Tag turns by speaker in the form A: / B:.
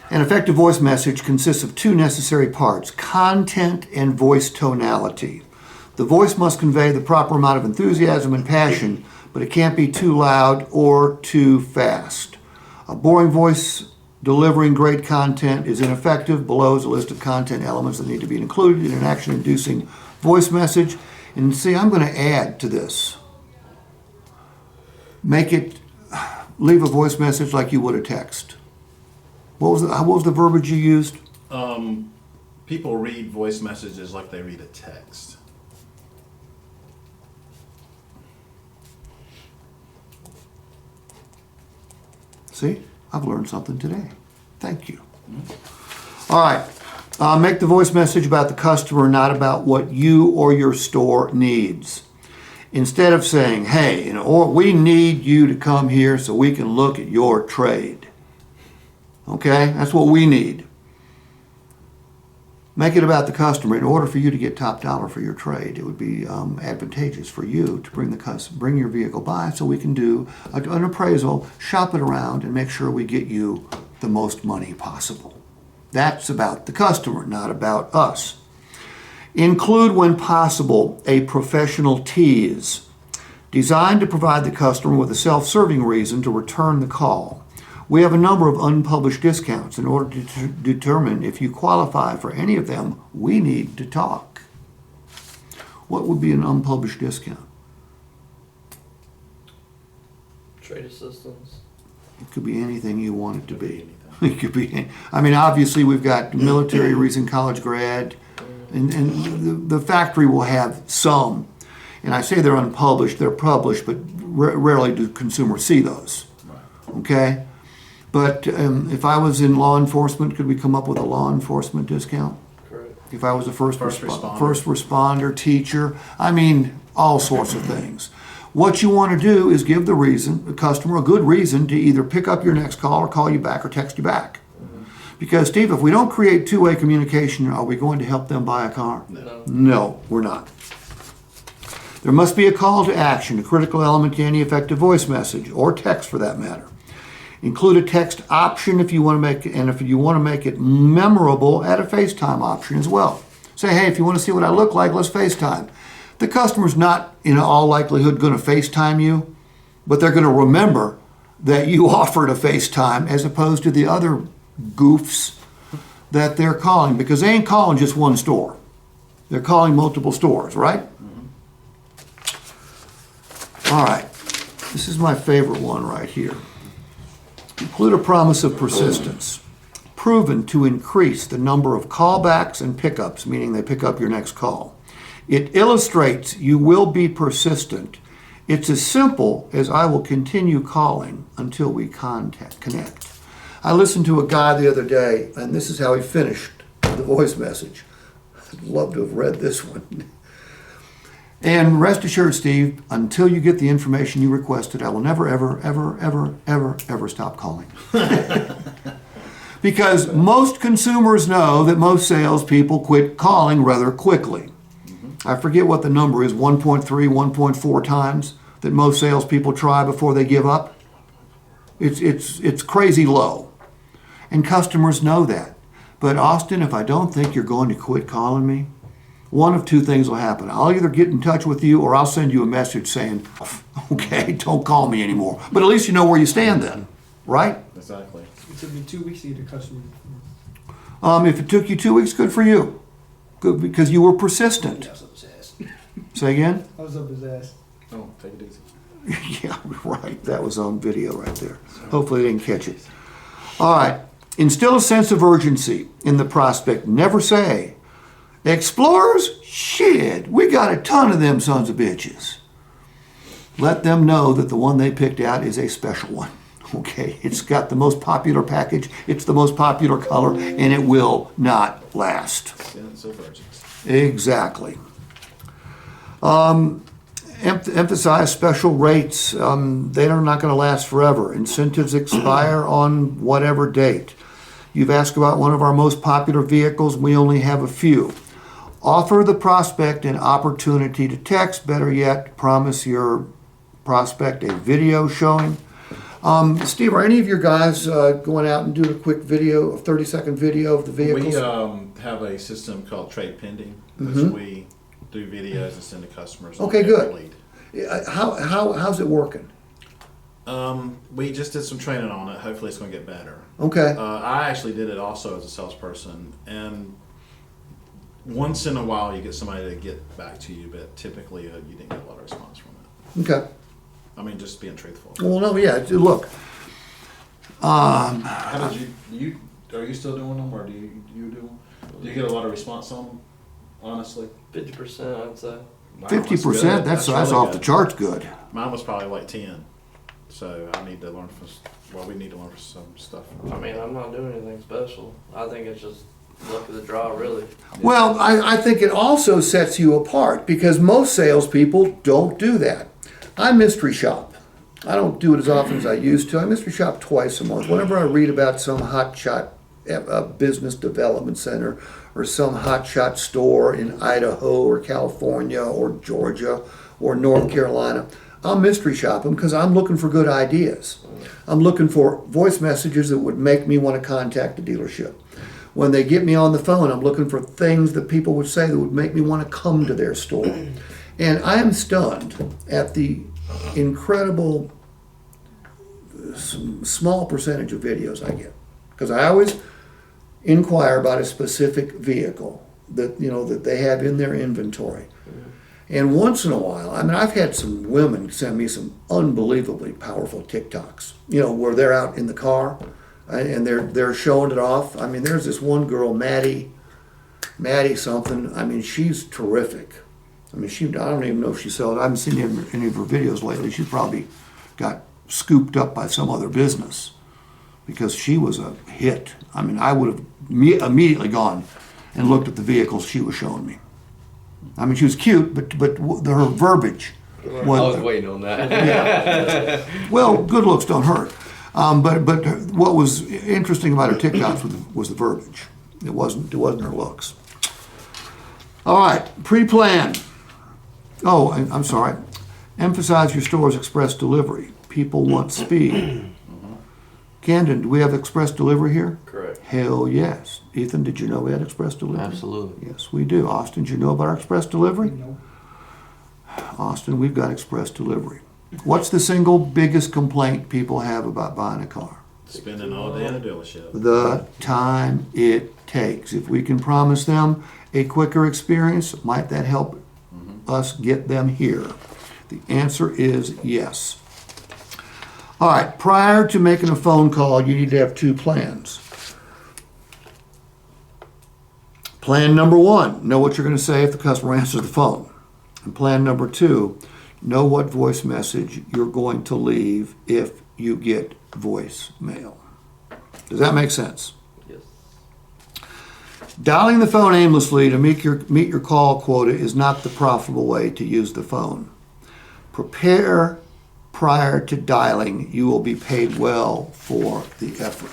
A: An effective voice message consists of two necessary parts, content and voice tonality. The voice must convey the proper amount of enthusiasm and passion, but it can't be too loud or too fast. A boring voice delivering great content is ineffective. Below is a list of content elements that need to be included in an action-inducing voice message. And see, I'm going to add to this. Leave a voice message like you would a text. What was the verbiage you used?
B: People read voice messages like they read a text.
A: See, I've learned something today. Thank you. All right. Make the voice message about the customer, not about what you or your store needs. Instead of saying, hey, or we need you to come here so we can look at your trade. Okay, that's what we need. Make it about the customer. In order for you to get top dollar for your trade, it would be advantageous for you to bring your vehicle by so we can do an appraisal, shop it around, and make sure we get you the most money possible. That's about the customer, not about us. Include, when possible, a professional tease designed to provide the customer with a self-serving reason to return the call. We have a number of unpublished discounts. In order to determine if you qualify for any of them, we need to talk. What would be an unpublished discount?
C: Trade assistance.
A: It could be anything you want it to be. It could be. I mean, obviously, we've got military, recent college grad, and the factory will have some. And I say they're unpublished. They're published, but rarely do consumers see those. Okay. But if I was in law enforcement, could we come up with a law enforcement discount?
C: Correct.
A: If I was a first responder, teacher, I mean, all sorts of things. What you want to do is give the customer a good reason to either pick up your next call or call you back or text you back. Mm-hmm. Because, Steve, if we don't create two-way communication, are we going to help them buy a car? No, we're not. There must be a call to action, a critical element to any effective voice message, or text for that matter. Include a text option if you want to make it, and if you want to make it memorable, add a FaceTime option as well. Say, hey, if you want to see what I look like, let's FaceTime. The customer's not, in all likelihood, going to FaceTime you, but they're going to remember that you offered a FaceTime as opposed to the other goofs that they're calling, because they ain't calling just one store. They're calling multiple stores, right? Mm-hmm. All right. This is my favorite one right here. Include a promise of persistence, proven to increase the number of callbacks and pickups, meaning they pick up your next call. It illustrates you will be persistent. It's as simple as I will continue calling until we connect. I listened to a guy the other day, and this is how he finished the voice message. I'd love to have read this one. And rest assured, Steve, until you get the information you requested, I will never, ever, ever, ever, ever, ever stop calling. Because most consumers know that most salespeople quit calling rather quickly. I forget what the number is, 1.3, 1.4 times that most salespeople try before they give up. It's crazy low. And customers know that. But Austin, if I don't think you're going to quit calling me, one of two things will happen. I'll either get in touch with you or I'll send you a message saying, okay, don't call me anymore. But at least you know where you stand then, right?
B: Exactly.
D: It took me 2 weeks to get a customer.
A: If it took you 2 weeks, good for you. Good, because you were persistent.
D: I was up his ass.
A: Say again?
D: I was up his ass.
B: Oh, take it easy.
A: Yeah, right. That was on video right there. Hopefully they didn't catch it. All right. Instill a sense of urgency in the prospect. Never say, Explorers? Shit, we got a ton of them sons of bitches. Let them know that the one they picked out is a special one. Okay, it's got the most popular package, it's the most popular color, and it will not last.
B: Sense of urgency.
A: Exactly. Emphasize special rates. They're not going to last forever. Incentives expire on whatever date. You've asked about one of our most popular vehicles. We only have a few. Offer the prospect an opportunity to text. Better yet, promise your prospect a video showing. Steve, are any of your guys going out and doing a quick video, a 30-second video of the vehicles?
B: We have a system called Trade Pending, which we do videos and send to customers.
A: Okay,
B: on every
A: good.
B: lead.
A: How's it working?
B: We just did some training on it. Hopefully it's going to get better.
A: Okay.
B: I actually did it also as a salesperson, and once in a while you get somebody to get back to you, but typically you didn't get a lot of response from it.
A: Okay.
B: I mean, just being truthful.
A: Well, no, yeah. Look,
B: How did you are you still doing them, or do you do them? Do you get a lot of response on them? Honestly,
C: 50%, I'd say.
B: Mine was
A: 50%.
B: good.
A: That's
B: really
A: off the
B: good.
A: charts. Good.
B: Mine was probably like 10. So I need to learn from. Well, we need to learn from some stuff.
C: I mean, I'm not doing anything special. I think it's just luck of the draw, really.
A: Well, I think it also sets you apart because most salespeople don't do that. I mystery shop. I don't do it as often as I used to. I mystery shop twice a month. Whenever I read about some hotshot business development center or some hotshot store in Idaho or California or Georgia or North Carolina, I'll mystery shop them because I'm looking for good ideas. I'm looking for voice messages that would make me want to contact the dealership. When they get me on the phone, I'm looking for things that people would say that would make me want to come to their store. And I am stunned at the incredible small percentage of videos I get. Because I always inquire about a specific vehicle that that they have in their inventory. And once in a while, I mean, I've had some women send me some unbelievably powerful TikToks, where they're out in the car and they're showing it off. I mean, there's this one girl, Maddie something. I mean, she's terrific. I mean, I don't even know if she sells. I haven't seen any of her videos lately. She probably got scooped up by some other business because she was a hit. I mean, I would have immediately gone and looked at the vehicles she was showing me. I mean, she was cute, but her verbiage
C: I was waiting on that.
A: yeah. Well, good looks don't hurt. But what was interesting about her TikToks was the verbiage. It wasn't her looks. All right, pre-plan. Oh, I'm sorry. Emphasize your store's express delivery. People want speed. Camden, do we have express delivery here?
C: Correct.
A: Hell yes. Ethan, did you know we had express delivery?
C: Absolutely.
A: Yes, we do. Austin, did you know about our express delivery?
D: No.
A: Austin, we've got express delivery. What's the single biggest complaint people have about buying a car?
B: Spending all day in a dealership.
A: The time it takes. If we can promise them a quicker experience, might that help us get them here? The answer is yes. All right, prior to making a phone call, you need to have two plans. Plan number one, know what you're going to say if the customer answers the phone. And plan number two, know what voice message you're going to leave if you get voicemail. Does that make sense?
C: Yes.
A: Dialing the phone aimlessly to meet your call quota is not the profitable way to use the phone. Prepare prior to dialing. You will be paid well for the effort.